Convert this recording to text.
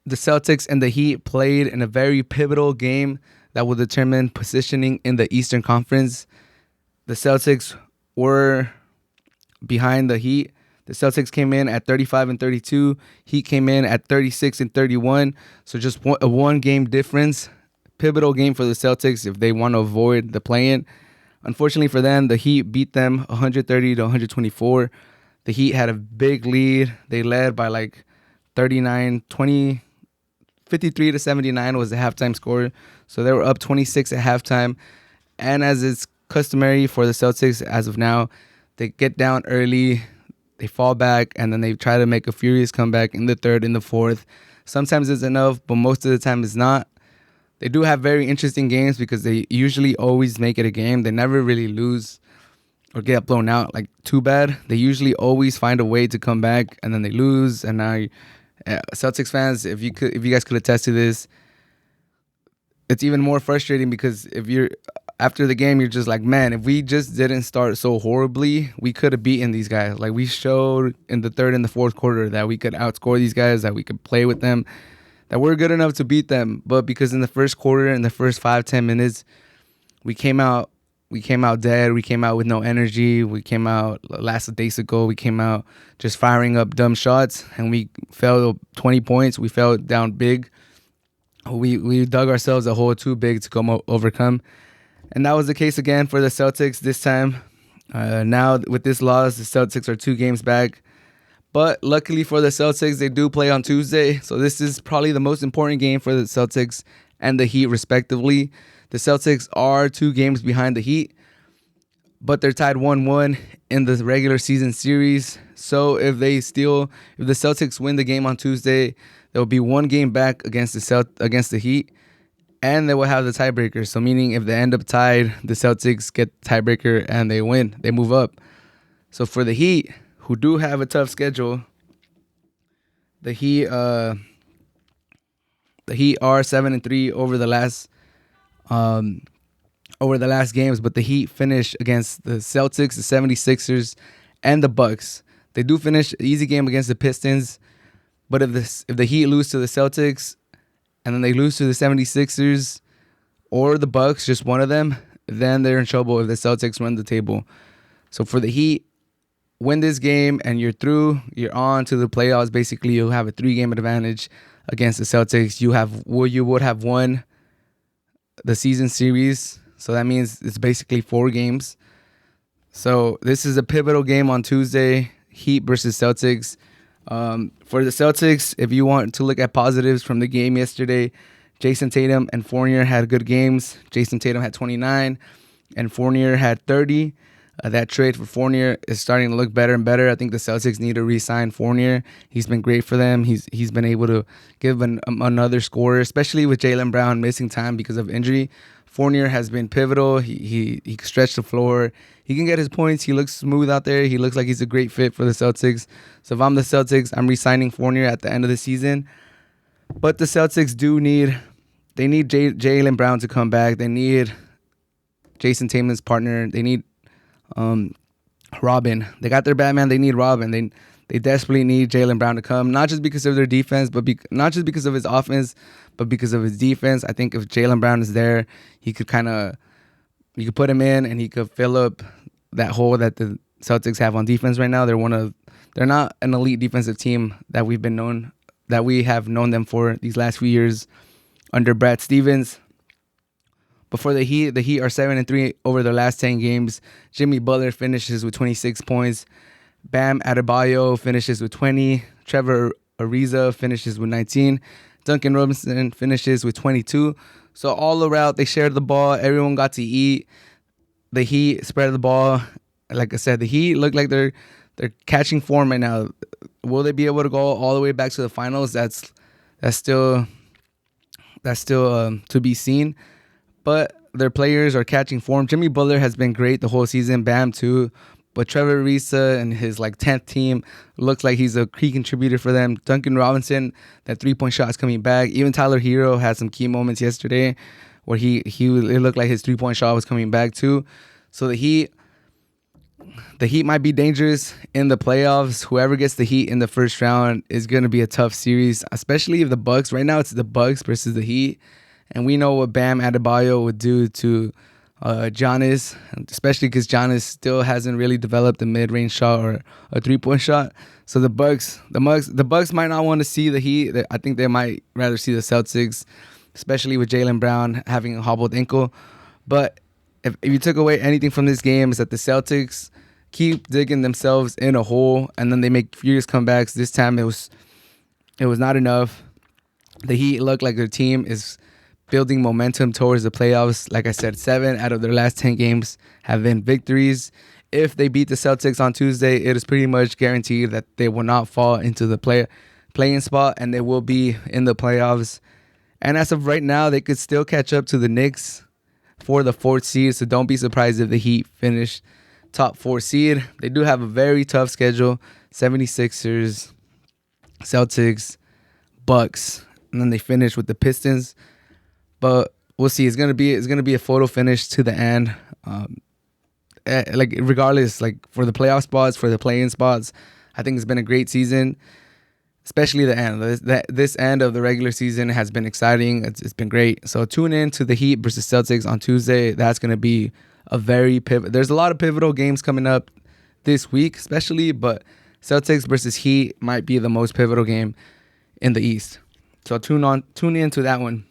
the Celtics and the Heat played in a very pivotal game that will determine positioning in the Eastern Conference. The Celtics were behind the Heat. The Celtics came in at 35 and 32. Heat came in at 36 and 31. So just a one game difference. Pivotal game for the Celtics if they want to avoid the play-in. Unfortunately for them, the Heat beat them 130 to 124. The Heat had a big lead. They led by like 39, 20, 53 to 79 was the halftime score. So they were up 26 at halftime. And as it's customary for the Celtics as of now, they get down early, they fall back, and then they try to make a furious comeback in the third, in the fourth. Sometimes it's enough, but most of the time it's not. They do have very interesting games because they usually always make it a game. They never really lose or get blown out like too bad. They usually always find a way to come back, and then they lose. And now, Celtics fans, if you guys could attest to this, it's even more frustrating because if you're after the game, you're just like, man, if we just didn't start so horribly, we could have beaten these guys. Like we showed in the third and the fourth quarter that we could outscore these guys, that we could play with them, that we're good enough to beat them. But because in the first quarter, in the first 5-10 minutes, we came out dead. We came out with no energy. We came out lackadaisical. We came out just firing up dumb shots, and we fell 20 points. We fell down big. We dug ourselves a hole too big to come overcome. And that was the case again for the Celtics this time. Now, with this loss, the Celtics are 2 games back. But luckily for the Celtics, they do play on Tuesday. So this is probably the most important game for the Celtics and the Heat, respectively. The Celtics are 2 games behind the Heat, but they're tied 1-1 in the regular season series. So if the Celtics win the game on Tuesday, there will be 1 game back against the Heat. And they will have the tiebreaker. So meaning if they end up tied, the Celtics get the tiebreaker and they win. They move up. So for the Heat, who do have a tough schedule, the Heat are 7-3 over the last games, but the Heat finish against the Celtics, the 76ers, and the Bucks. They do finish an easy game against the Pistons, but if the Heat lose to the Celtics, and then they lose to the 76ers or the Bucks, just one of them, then they're in trouble if the Celtics run the table. So for the Heat, win this game and you're through. You're on to the playoffs. Basically, you'll have a 3-game advantage against the Celtics. You would have won the season series. So that means it's basically 4 games. So this is a pivotal game on Tuesday, Heat versus Celtics. For the Celtics, if you want to look at positives from the game yesterday, Jason Tatum and Fournier had good games. Jason Tatum had 29 and Fournier had 30. That trade for Fournier is starting to look better and better. I think the Celtics need to re-sign Fournier. He's been great for them. He's been able to give another scorer, especially with Jaylen Brown missing time because of injury. Fournier has been pivotal. He stretched the floor. He can get his points. He looks smooth out there. He looks like he's a great fit for the Celtics. So if I'm the Celtics, I'm re-signing Fournier at the end of the season. But the Celtics need Jaylen Brown to come back. They need Jason Tatum's partner. They need Robin. They got their Batman. They need Robin. They desperately need Jaylen Brown to come, not just because of their defense, but not just because of his offense, but because of his defense. I think if Jaylen Brown is there, you could put him in and he could fill up that hole that the Celtics have on defense right now. They're not an elite defensive team that we have known them for these last few years under Brad Stevens. But for the Heat are 7-3 over their last 10 games. Jimmy Butler finishes with 26 points. Bam Adebayo finishes with 20. Trevor Ariza finishes with 19. Duncan Robinson finishes with 22. So all around, they shared the ball. Everyone got to eat. The Heat spread the ball. Like I said, the Heat look like they're catching form right now. Will they be able to go all the way back to the finals? That's still to be seen. But their players are catching form. Jimmy Butler has been great the whole season. Bam too. But Trevor Ariza and his 10th team looks like he's a key contributor for them. Duncan Robinson, that 3-point shot is coming back. Even Tyler Hero had some key moments yesterday where it looked like his 3-point shot was coming back too. So the Heat, the Heat might be dangerous in the playoffs. Whoever gets the Heat in the first round is going to be a tough series, especially if the Bucks. Right now, it's the Bucks versus the Heat, and we know what Bam Adebayo would do to Giannis, especially because Giannis still hasn't really developed a mid-range shot or a three-point shot. So the Bucks might not want to see the Heat. I think they might rather see the Celtics, especially with Jaylen Brown having a hobbled ankle. But if you took away anything from this game, is that the Celtics keep digging themselves in a hole, and then they make furious comebacks. This time it was not enough. The Heat look like their team is building momentum towards the playoffs. Like I said, 7 out of their last 10 games have been victories. If they beat the Celtics on Tuesday, it is pretty much guaranteed that they will not fall into the playing spot, and they will be in the playoffs. And as of right now, they could still catch up to the Knicks for the 4th seed, so don't be surprised if the Heat finish top 4 seed. They do have a very tough schedule: 76ers, Celtics, Bucks, and then they finish with the Pistons. But we'll see. It's gonna be a photo finish to the end. Regardless, like for the playoff spots, for the play-in spots, I think it's been a great season, especially the end. This end of the regular season has been exciting. It's been great. So tune in to the Heat versus Celtics on Tuesday. That's gonna be a very pivot. There's a lot of pivotal games coming up this week, especially, but Celtics versus Heat might be the most pivotal game in the East. So tune in to that one.